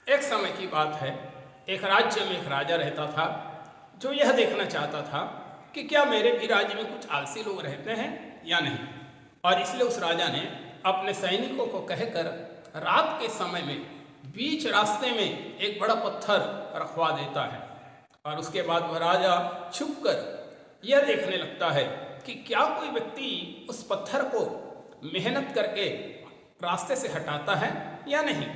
एक समय की बात है, एक राज्य में एक राजा रहता था जो यह देखना चाहता था कि क्या मेरे भी राज्य में कुछ आलसी लोग रहते हैं या नहीं। और इसलिए उस राजा ने अपने सैनिकों को कहकर रात के समय में बीच रास्ते में एक बड़ा पत्थर रखवा देता है और उसके बाद वह राजा छुपकर यह देखने लगता है कि क्या कोई व्यक्ति उस पत्थर को मेहनत करके रास्ते से हटाता है या नहीं।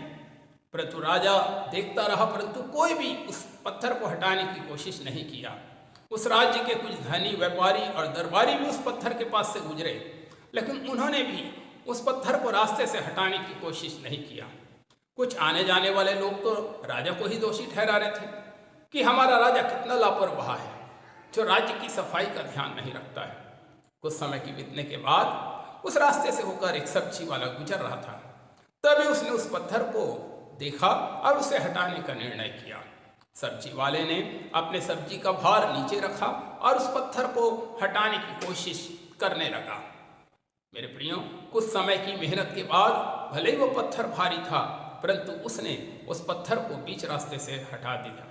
परंतु राजा देखता रहा, परंतु कोई भी उस पत्थर को हटाने की कोशिश नहीं किया। उस राज्य के कुछ धनी व्यापारी और दरबारी भी उस पत्थर के पास से गुजरे, लेकिन उन्होंने भी उस पत्थर को रास्ते से हटाने की कोशिश नहीं किया। कुछ आने जाने वाले लोग तो राजा को ही दोषी ठहरा रहे थे कि हमारा राजा कितना लापरवाह है, जो राज्य की सफाई का ध्यान नहीं रखता है। कुछ समय की बीतने के बाद उस रास्ते से होकर एक सब्जी वाला गुजर रहा था। तभी उसने उस पत्थर को देखा और उसे हटाने का निर्णय किया। सब्जी वाले ने अपने सब्जी का भार नीचे रखा और उस पत्थर को हटाने की कोशिश करने लगा। मेरे प्रियो, कुछ समय की मेहनत के बाद भले ही वो पत्थर भारी था, परंतु उसने उस पत्थर को बीच रास्ते से हटा दिया।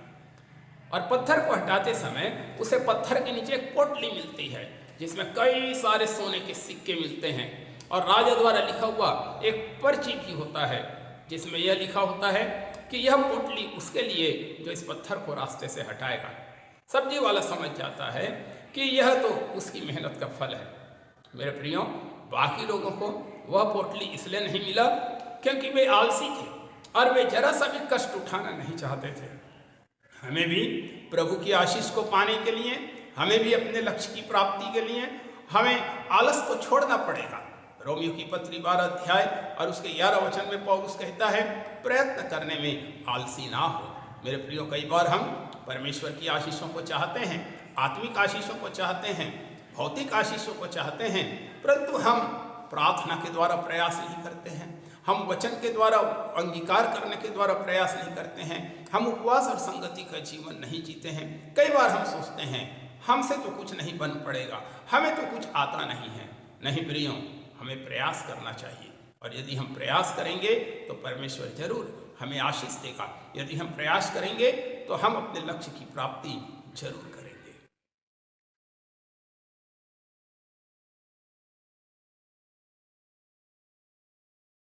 और पत्थर को हटाते समय उसे पत्थर के नीचे एक पोटली मिलती है जिसमें कई सारे सोने के सिक्के मिलते हैं और राजा द्वारा लिखा हुआ एक पर्ची भी होता है जिसमें यह लिखा होता है कि यह पोटली उसके लिए जो इस पत्थर को रास्ते से हटाएगा। सब्जी वाला समझ जाता है कि यह तो उसकी मेहनत का फल है। मेरे प्रियो, बाकी लोगों को वह पोटली इसलिए नहीं मिला क्योंकि वे आलसी थे और वे जरा सा भी कष्ट उठाना नहीं चाहते थे। हमें भी प्रभु की आशीष को पाने के लिए, हमें भी अपने लक्ष्य की प्राप्ति के लिए हमें आलस को छोड़ना पड़ेगा। रोमियो की पत्री 12 अध्याय और उसके 11 वचन में पौलुस कहता है, प्रयत्न करने में आलसी ना हो। मेरे प्रियो, कई बार हम परमेश्वर की आशीषों को चाहते हैं, आत्मिक आशीषों को चाहते हैं, भौतिक आशीषों को चाहते हैं, परंतु हम प्रार्थना के द्वारा प्रयास नहीं करते हैं, हम वचन के द्वारा अंगीकार करने के द्वारा प्रयास नहीं करते हैं, हम उपवास और संगति का जीवन नहीं जीते हैं। कई बार हम सोचते हैं हमसे तो कुछ नहीं बन पड़ेगा, हमें तो कुछ आता नहीं है। नहीं प्रियो, हमें प्रयास करना चाहिए और यदि हम प्रयास करेंगे तो परमेश्वर जरूर हमें आशीष देगा। यदि हम प्रयास करेंगे तो हम अपने लक्ष्य की प्राप्ति जरूर करेंगे।